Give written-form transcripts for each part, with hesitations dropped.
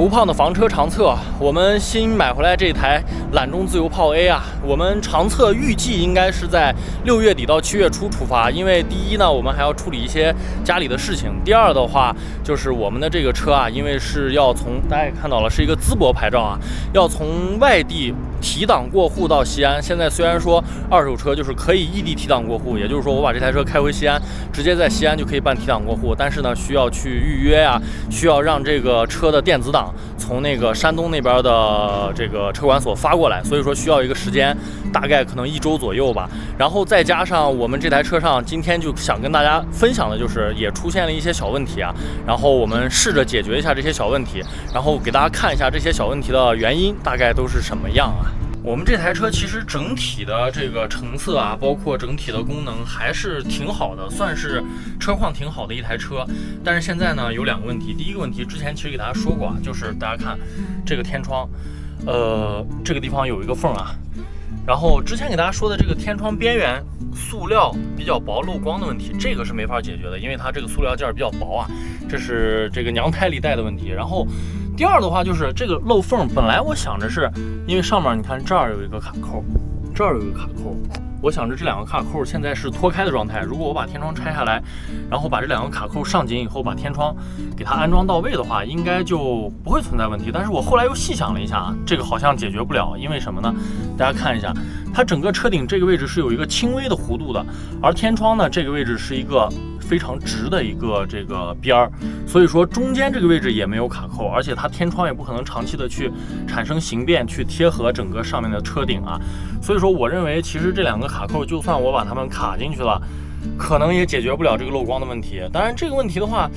卢胖的房车长测，我们新买回来这台揽中自由炮 A 啊，我们长测预计应该是在6月底到7月初出发。因为第一呢，我们还要处理一些家里的事情；第二的话，就是我们的这个车啊，因为是要从大家也看到了，是一个淄博牌照啊，要从外地提档过户到西安。现在虽然说二手车就是可以异地提档过户，也就是说我把这台车开回西安，直接在西安就可以办提档过户，但是呢，需要去预约啊，需要让这个车的电子档从那个山东那边的这个车管所发过来，所以说需要一个时间，大概可能1周左右吧。然后再加上我们这台车上今天就想跟大家分享的就是也出现了一些小问题啊，然后我们试着解决一下这些小问题，然后给大家看一下这些小问题的原因大概都是什么样啊。我们这台车其实整体的这个成色啊，包括整体的功能还是挺好的，算是车况挺好的一台车。但是现在呢有2个问题，第一个问题之前其实给大家说过啊，就是大家看这个天窗，这个地方有一个缝啊，然后之前给大家说的这个天窗边缘塑料比较薄漏光的问题，这个是没法解决的，因为它这个塑料件比较薄啊，这是这个娘胎里带的问题。然后第二的话就是这个漏缝，本来我想着是因为上面你看这儿有一个卡扣，这儿有一个卡扣，我想着这2个卡扣现在是脱开的状态，如果我把天窗拆下来，然后把这2个卡扣上紧以后，把天窗给它安装到位的话，应该就不会存在问题。但是我后来又细想了一下啊，这个好像解决不了，因为什么呢？大家看一下，它整个车顶这个位置是有一个轻微的弧度的，而天窗呢这个位置是一个非常直的一个这个边儿，所以说中间这个位置也没有卡扣，而且它天窗也不可能长期的去产生形变去贴合整个上面的车顶啊，所以说我认为其实这2个卡扣就算我把它们卡进去了，可能也解决不了这个漏光的问题。当然这个问题的话，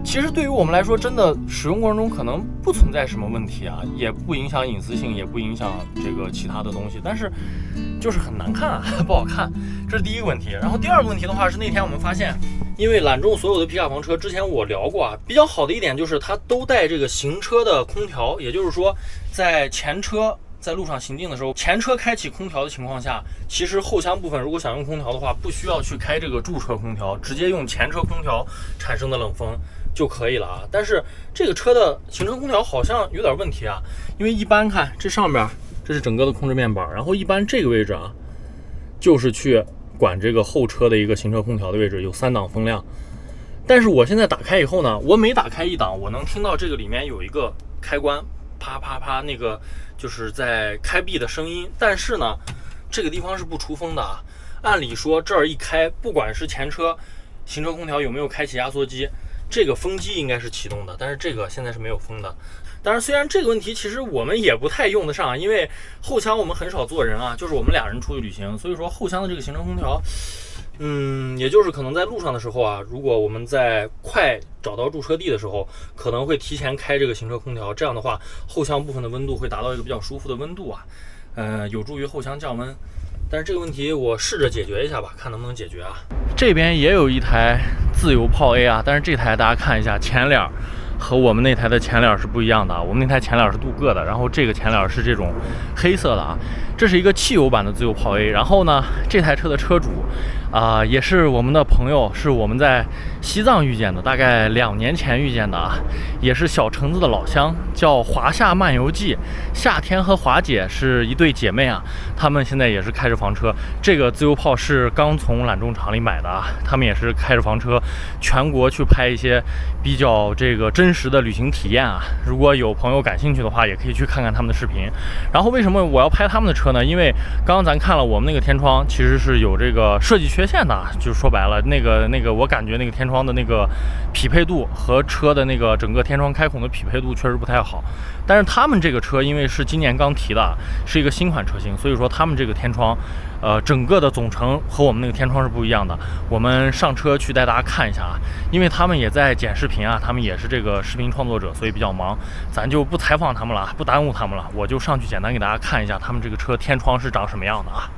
其实对于我们来说真的使用过程中可能不存在什么问题啊，也不影响隐私性，也不影响这个其他的东西，但是就是很难看啊，不好看，这是第一个问题。然后第2个问题的话是那天我们发现，因为揽中所有的皮卡房车之前我聊过啊，比较好的一点就是它都带这个行车的空调，也就是说在前车在路上行进的时候，前车开启空调的情况下，其实后厢部分如果想用空调的话，不需要去开这个驻车空调，直接用前车空调产生的冷风就可以了啊。但是这个车的行车空调好像有点问题啊，因为一般看这上边这是整个的控制面板，然后一般这个位置啊就是去管这个后车的一个行车空调的位置，有3档风量。但是我现在打开以后呢，我每打开1档，我能听到这个里面有一个开关啪啪啪，那个就是在开闭的声音。但是呢这个地方是不出风的啊，按理说这儿一开，不管是前车行车空调有没有开启压缩机，这个风机应该是启动的，但是这个现在是没有风的。当然虽然这个问题其实我们也不太用得上，因为后厢我们很少坐人啊，就是我们2人出去旅行，所以说后厢的这个行车空调也就是可能在路上的时候啊，如果我们在快找到驻车地的时候，可能会提前开这个行车空调，这样的话后厢部分的温度会达到一个比较舒服的温度啊，有助于后厢降温。但是这个问题我试着解决一下吧，看能不能解决啊。这边也有一台自由炮 A 啊，但是这台大家看一下前脸和我们那台的前脸是不一样的啊，我们那台前脸是镀铬的，然后这个前脸是这种黑色的啊，这是一个汽油版的自由炮 A。然后呢，这台车的车主也是我们的朋友，是我们在西藏遇见的，大概2年前遇见的啊，也是小橙子的老乡，叫华夏漫游记，夏天和华姐是一对姐妹啊，她们现在也是开着房车，这个自由炮是刚从揽中厂里买的啊，她们也是开着房车全国去拍一些比较这个真实的旅行体验啊，如果有朋友感兴趣的话，也可以去看看他们的视频。然后为什么我要拍他们的车呢？因为刚刚咱看了我们那个天窗其实是有这个设计缺陷的，就说白了那个我感觉那个天窗的那个匹配度和车的那个整个天窗开孔的匹配度确实不太好。但是他们这个车因为是今年刚提的，是一个新款车型，所以说他们这个天窗整个的总成和我们那个天窗是不一样的。我们上车去带大家看一下啊，因为他们也在剪视频啊，他们也是这个视频创作者，所以比较忙，咱就不采访他们了，不耽误他们了，我就上去简单给大家看一下他们这个车天窗是长什么样的啊。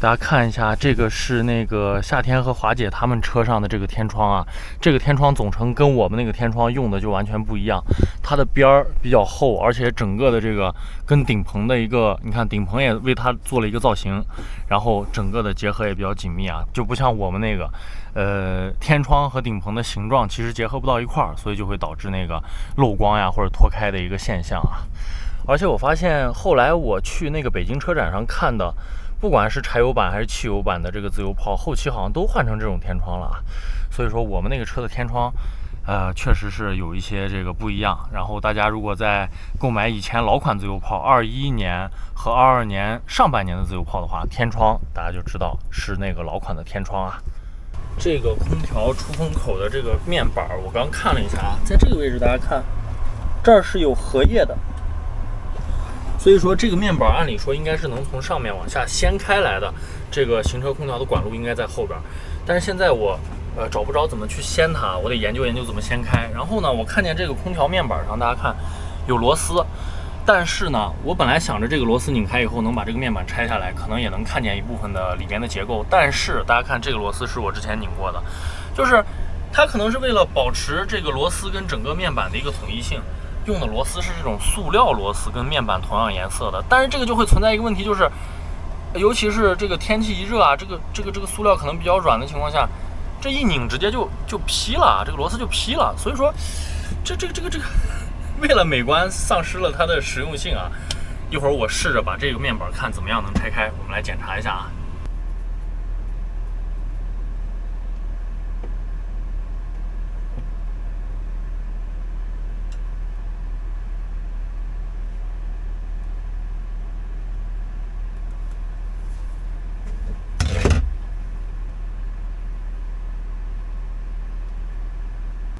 大家看一下，这个是那个夏天和华姐他们车上的这个天窗啊，这个天窗总成跟我们那个天窗用的就完全不一样，它的边儿比较厚，而且整个的这个跟顶棚的一个，你看顶棚也为它做了一个造型，然后整个的结合也比较紧密啊，就不像我们那个，天窗和顶棚的形状其实结合不到一块儿，所以就会导致那个漏光呀或者脱开的一个现象啊。而且我发现后来我去那个北京车展上看的。不管是柴油版还是汽油版的这个自由炮，后期好像都换成这种天窗了啊。所以说我们那个车的天窗，确实是有一些这个不一样。然后大家如果在购买以前老款自由炮21年和22年上半年的自由炮的话，天窗大家就知道是那个老款的天窗啊。这个空调出风口的这个面板，我刚看了一下啊，在这个位置大家看，这儿是有荷叶的。所以说这个面板按理说应该是能从上面往下掀开来的，这个行车空调的管路应该在后边，但是现在我找不着怎么去掀它，我得研究研究怎么掀开。然后呢，我看见这个空调面板上大家看有螺丝，但是呢，我本来想着这个螺丝拧开以后能把这个面板拆下来，可能也能看见一部分的里边的结构，但是大家看这个螺丝是我之前拧过的，就是它可能是为了保持这个螺丝跟整个面板的一个统一性。用的螺丝是这种塑料螺丝，跟面板同样颜色的，但是这个就会存在一个问题，就是尤其是这个天气一热啊，这个塑料可能比较软的情况下，这一拧直接就劈了，这个螺丝就劈了。所以说，这个，为了美观丧失了它的实用性啊。一会儿我试着把这个面板看怎么样能拆开，我们来检查一下啊。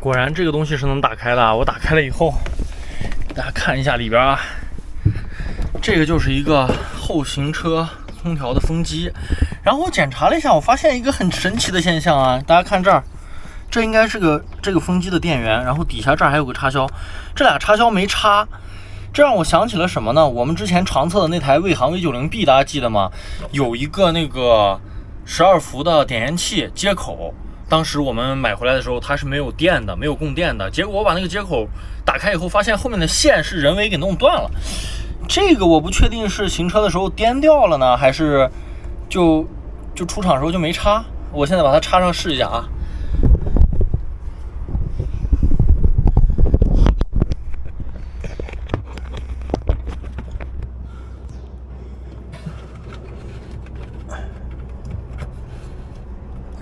果然这个东西是能打开的，我打开了以后，大家看一下里边啊，这个就是一个后行车空调的风机。然后我检查了一下，我发现一个很神奇的现象啊，大家看这儿，这应该是这个风机的电源，然后底下这儿还有个插销，这俩插销没插，这让我想起了什么呢？我们之前常测的那台卫航 V90B， 大家记得吗？有一个那个12伏的点烟器接口。当时我们买回来的时候，它是没有电的，没有供电的。结果我把那个接口打开以后，发现后面的线是人为给弄断了。这个我不确定是行车的时候颠掉了呢，还是就出厂的时候就没插。我现在把它插上试一下啊。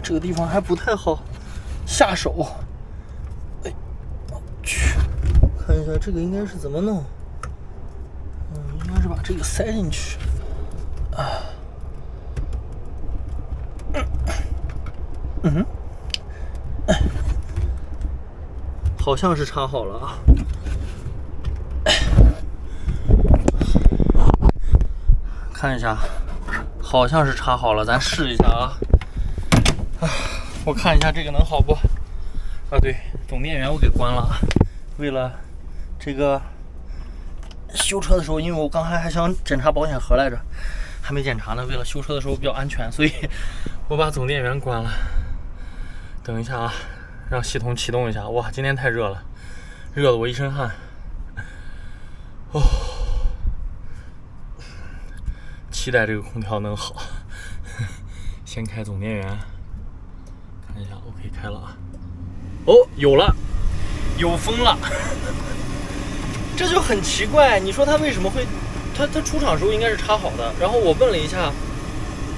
这个地方还不太好下手，哎，去看一下这个应该是怎么弄。应该是把这个塞进去啊。好像是插好了啊。看一下，好像是插好了，咱试一下啊。我看一下这个能好不？啊，对，总电源我给关了，为了这个修车的时候，因为我刚才还想检查保险盒来着，还没检查呢。为了修车的时候比较安全，所以我把总电源关了。等一下啊，让系统启动一下。哇，今天太热了，热得我一身汗。哦，期待这个空调能好。先开总电源。看一下 ，OK， 开了啊！哦，有了，有风了，这就很奇怪。你说它为什么会？它出厂时候应该是插好的。然后我问了一下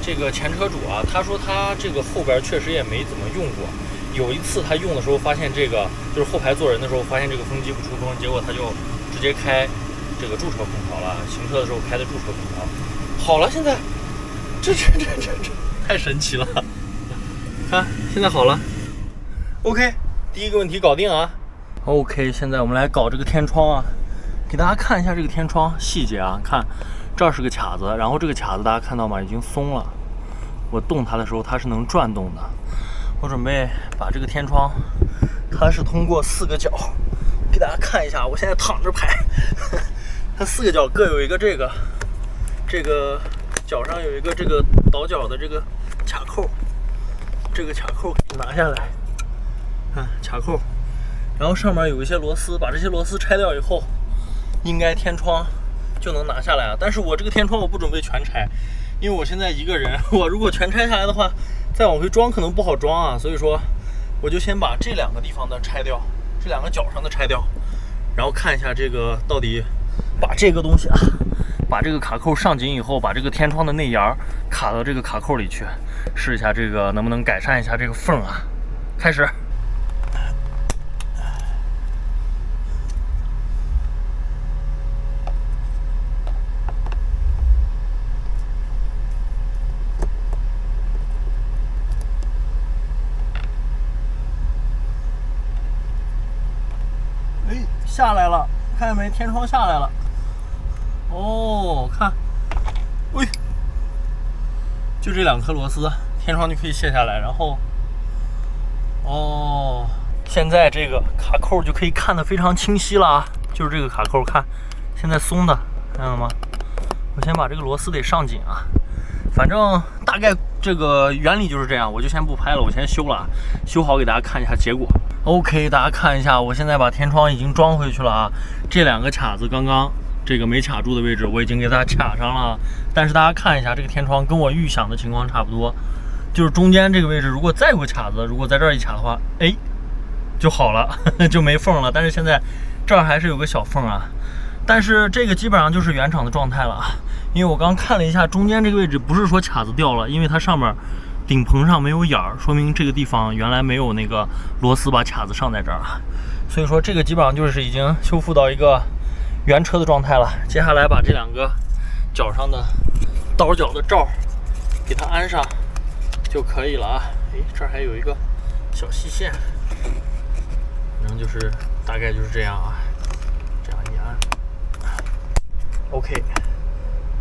这个前车主啊，他说他这个后边确实也没怎么用过。有一次他用的时候发现这个就是后排坐人的时候发现这个风机不出风，结果他就直接开这个驻车空调了，行车的时候开的驻车空调。好了，现在这太神奇了。看，现在好了。OK， 第一个问题搞定啊。OK， 现在我们来搞这个天窗啊，给大家看一下这个天窗细节啊。看，这儿是个卡子，然后这个卡子大家看到吗？已经松了。我动它的时候，它是能转动的。我准备把这个天窗，它是通过4个角，给大家看一下。我现在躺着拍，它4个角各有一个这个角上有一个这个倒角的这个卡扣，这个卡扣可以拿下来，看卡扣，然后上面有一些螺丝，把这些螺丝拆掉以后，应该天窗就能拿下来啊。但是我这个天窗我不准备全拆，因为我现在一个人，我如果全拆下来的话，再往回装可能不好装啊，所以说我就先把这2个地方的拆掉，这2个角上的拆掉，然后看一下这个到底把这个东西啊，把这个卡扣上紧以后，把这个天窗的内沿卡到这个卡扣里去，试一下这个能不能改善一下这个缝啊。开始。哎，下来了，看见没？天窗下来了。哦，看，喂，就这2颗螺丝，天窗就可以卸下来。然后，哦，现在这个卡扣就可以看得非常清晰了啊！就是这个卡扣，看，现在松的，看到了吗？我先把这个螺丝得上紧啊。反正大概这个原理就是这样，我就先不拍了，我先修了，修好给大家看一下结果。OK， 大家看一下，我现在把天窗已经装回去了啊。这2个卡子刚刚这个没卡住的位置，我已经给它卡上了。但是大家看一下，这个天窗跟我预想的情况差不多，就是中间这个位置，如果再有个卡子，如果在这儿一卡的话，哎，就好了，就没缝了。但是现在这儿还是有个小缝啊。但是这个基本上就是原厂的状态了啊。因为我刚看了一下，中间这个位置不是说卡子掉了，因为它上面顶棚上没有眼儿，说明这个地方原来没有那个螺丝把卡子上在这儿了。所以说这个基本上就是已经修复到一个原车的状态了。接下来把这2个角上的倒角的罩给它安上就可以了啊。哎，这儿还有一个小细线，反正就是大概就是这样啊。这样一按 ，OK，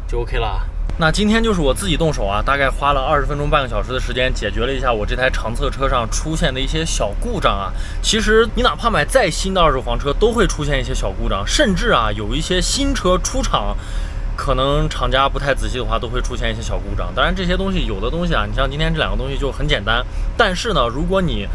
就 OK 了。那今天就是我自己动手啊，大概花了20分钟半个小时的时间，解决了一下我这台长测车上出现的一些小故障啊。其实你哪怕买再新的二手房车，都会出现一些小故障，甚至啊有一些新车出厂，可能厂家不太仔细的话，都会出现一些小故障。当然这些东西有的东西啊，你像今天这2个东西就很简单，但是呢，如果你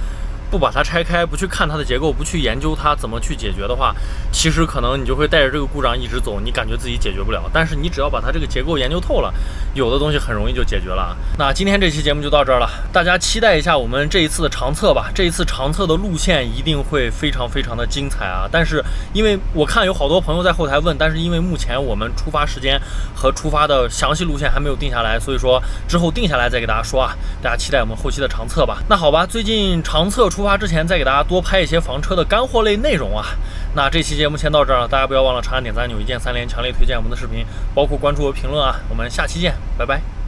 不把它拆开，不去看它的结构，不去研究它怎么去解决的话，其实可能你就会带着这个故障一直走，你感觉自己解决不了。但是你只要把它这个结构研究透了，有的东西很容易就解决了。那今天这期节目就到这儿了，大家期待一下我们这一次的长测吧。这一次长测的路线一定会非常非常的精彩啊！但是因为我看有好多朋友在后台问，但是因为目前我们出发时间和出发的详细路线还没有定下来，所以说之后定下来再给大家说啊。大家期待我们后期的长测吧。那好吧，最近长测出发之前再给大家多拍一些房车的干货类内容啊。那这期节目先到这儿了，大家不要忘了长按点赞、钮一键3连，强烈推荐我们的视频，包括关注和评论啊。我们下期见，拜拜。